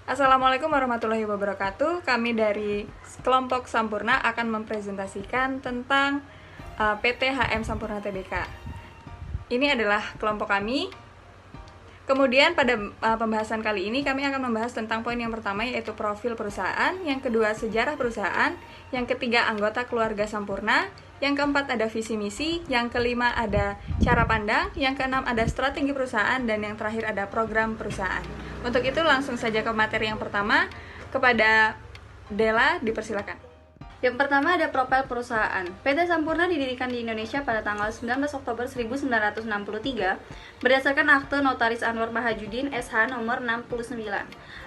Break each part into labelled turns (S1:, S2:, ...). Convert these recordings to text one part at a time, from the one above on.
S1: Assalamualaikum warahmatullahi wabarakatuh. Kami dari kelompok Sampurna akan mempresentasikan tentang PT HM Sampurna Tbk. Ini adalah kelompok kami. Kemudian pada pembahasan kali ini kami akan membahas tentang poin yang pertama, yaitu profil perusahaan, yang kedua sejarah perusahaan, yang ketiga anggota keluarga Sampurna, yang keempat ada visi misi, yang kelima ada cara pandang, yang keenam ada strategi perusahaan, dan yang terakhir ada program perusahaan. Untuk itu langsung saja ke materi yang pertama. Kepada Dela, dipersilakan.
S2: Yang pertama ada profil perusahaan. PT Sampurna didirikan di Indonesia pada tanggal 19 Oktober 1963 berdasarkan Akte Notaris Anwar Mahajudin SH nomor 69.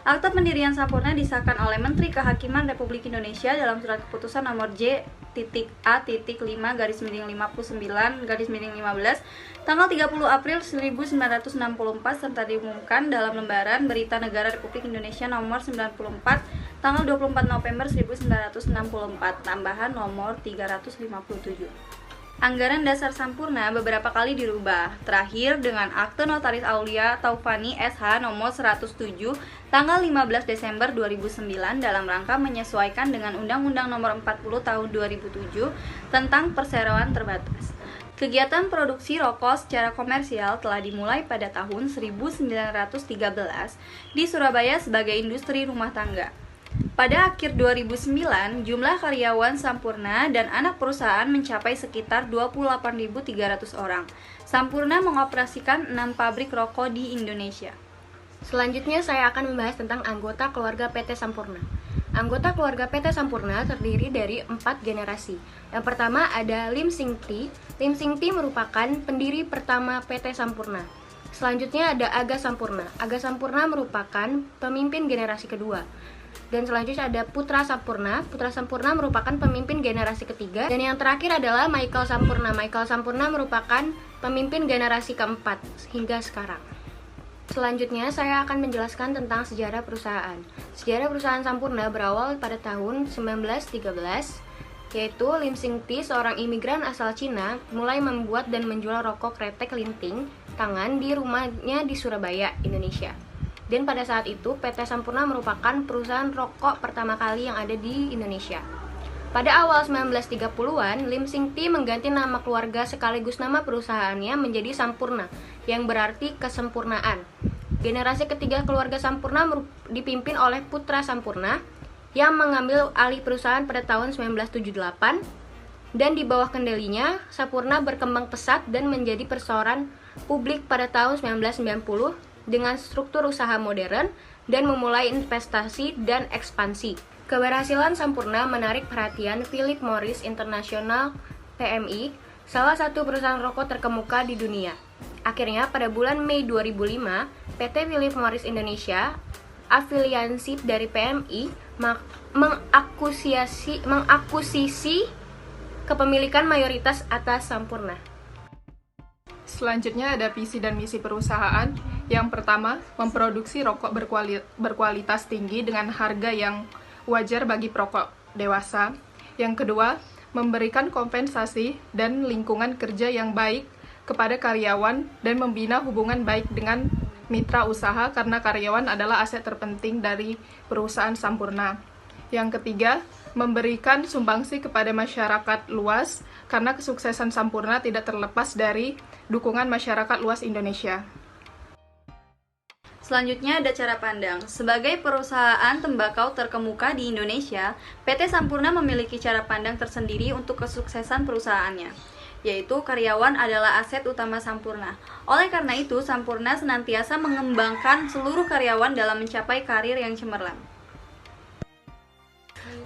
S2: Akte pendirian Sampurna disahkan oleh Menteri Kehakiman Republik Indonesia dalam surat keputusan nomor J.A.5-59-15 tanggal 30 April 1964 serta diumumkan dalam lembaran Berita Negara Republik Indonesia nomor 94 tanggal 24 November 1964, tambahan nomor 357. Anggaran dasar Sampurna beberapa kali dirubah, terakhir dengan Akte Notaris Aulia Taufani SH nomor 107 tanggal 15 Desember 2009 dalam rangka menyesuaikan dengan Undang-Undang nomor 40 tahun 2007 tentang perseroan terbatas. Kegiatan produksi rokok secara komersial telah dimulai pada tahun 1913 di Surabaya sebagai industri rumah tangga. Pada akhir 2009, jumlah karyawan Sampurna dan anak perusahaan mencapai sekitar 28.300 orang. Sampurna mengoperasikan 6 pabrik rokok di Indonesia.
S3: Selanjutnya saya akan membahas tentang anggota keluarga PT Sampurna. Anggota keluarga PT Sampurna terdiri dari 4 generasi. Yang pertama ada Lim Sing Ti. Lim Sing Ti merupakan pendiri pertama PT Sampurna. Selanjutnya ada Aga Sampurna. Aga Sampurna merupakan pemimpin generasi kedua. Dan selanjutnya ada Putra Sampurna. Putra Sampurna merupakan pemimpin generasi ketiga. Dan yang terakhir adalah Michael Sampurna. Michael Sampurna merupakan pemimpin generasi keempat hingga sekarang. Selanjutnya saya akan menjelaskan tentang sejarah perusahaan. Sejarah perusahaan Sampurna berawal pada tahun 1913, yaitu Lim Sing Ti, seorang imigran asal Cina, mulai membuat dan menjual rokok kretek linting tangan di rumahnya di Surabaya, Indonesia. Dan pada saat itu, PT Sampurna merupakan perusahaan rokok pertama kali yang ada di Indonesia. Pada awal 1930-an, Lim Sing Ti mengganti nama keluarga sekaligus nama perusahaannya menjadi Sampurna, yang berarti kesempurnaan. Generasi ketiga keluarga Sampurna dipimpin oleh Putra Sampurna, yang mengambil alih perusahaan pada tahun 1978, dan di bawah kendalinya, Sampurna berkembang pesat dan menjadi perseroan publik pada tahun 1990, dengan struktur usaha modern dan memulai investasi dan ekspansi. Keberhasilan Sampurna menarik perhatian Philip Morris International (PMI), salah satu perusahaan rokok terkemuka di dunia. Akhirnya pada bulan Mei 2005, PT Philip Morris Indonesia, afiliasi dari PMI, mengakuisisi kepemilikan mayoritas atas Sampurna.
S4: Selanjutnya ada visi dan misi perusahaan. Yang pertama, memproduksi rokok berkualitas tinggi dengan harga yang wajar bagi perokok dewasa. Yang kedua, memberikan kompensasi dan lingkungan kerja yang baik kepada karyawan dan membina hubungan baik dengan mitra usaha karena karyawan adalah aset terpenting dari perusahaan Sampurna. Yang ketiga, memberikan sumbangsi kepada masyarakat luas karena kesuksesan Sampurna tidak terlepas dari dukungan masyarakat luas Indonesia.
S2: Selanjutnya ada cara pandang. Sebagai perusahaan tembakau terkemuka di Indonesia, PT Sampurna memiliki cara pandang tersendiri untuk kesuksesan perusahaannya, yaitu karyawan adalah aset utama Sampurna. Oleh karena itu, Sampurna senantiasa mengembangkan seluruh karyawan dalam mencapai karir yang cemerlang.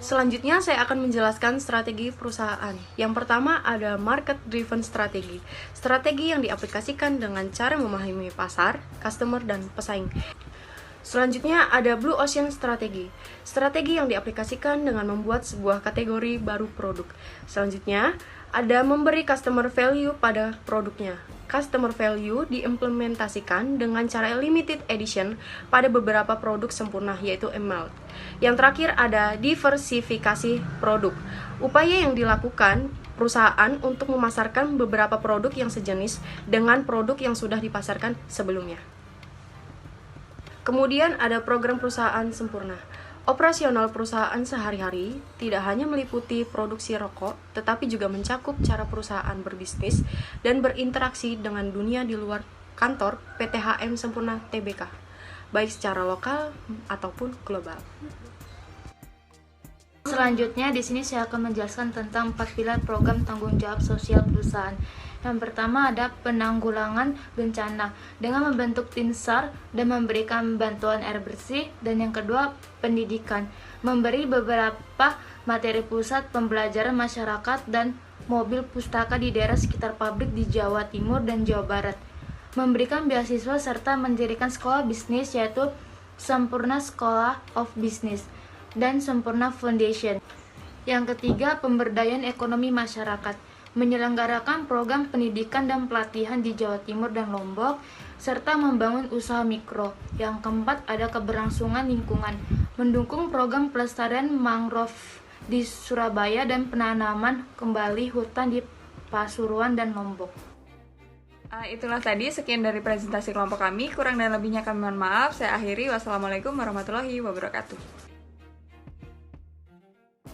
S3: Selanjutnya saya akan menjelaskan strategi perusahaan. Yang pertama ada market driven strategi. Strategi yang diaplikasikan dengan cara memahami pasar, customer, dan pesaing. Selanjutnya ada blue ocean strategi. Strategi yang diaplikasikan dengan membuat sebuah kategori baru produk. Selanjutnya ada memberi customer value pada produknya. Customer value diimplementasikan dengan cara limited edition pada beberapa produk Sampurna, yaitu Emerald. Yang terakhir ada diversifikasi produk. Upaya yang dilakukan perusahaan untuk memasarkan beberapa produk yang sejenis dengan produk yang sudah dipasarkan sebelumnya. Kemudian ada program perusahaan sempurna. Operasional perusahaan sehari-hari tidak hanya meliputi produksi rokok, tetapi juga mencakup cara perusahaan berbisnis dan berinteraksi dengan dunia di luar kantor PT HM Sampurna Tbk, baik secara lokal ataupun global.
S5: Selanjutnya, di sini saya akan menjelaskan tentang 4 pilar program tanggung jawab sosial perusahaan. Yang pertama ada penanggulangan bencana dengan membentuk tim SAR dan memberikan bantuan air bersih. Dan yang kedua, pendidikan, memberi beberapa materi pusat pembelajaran masyarakat dan mobil pustaka di daerah sekitar pabrik di Jawa Timur dan Jawa Barat. Memberikan beasiswa serta mendirikan sekolah bisnis yaitu Sampurna School of Business dan Sampurna Foundation. Yang ketiga, pemberdayaan ekonomi masyarakat, menyelenggarakan program pendidikan dan pelatihan di Jawa Timur dan Lombok, serta membangun usaha mikro. Yang keempat, ada keberlangsungan lingkungan, mendukung program pelestarian mangrove di Surabaya dan penanaman kembali hutan di Pasuruan dan Lombok.
S1: Itulah tadi sekian dari presentasi kelompok kami. Kurang dan lebihnya kami mohon maaf. Saya akhiri. Wassalamualaikum warahmatullahi wabarakatuh.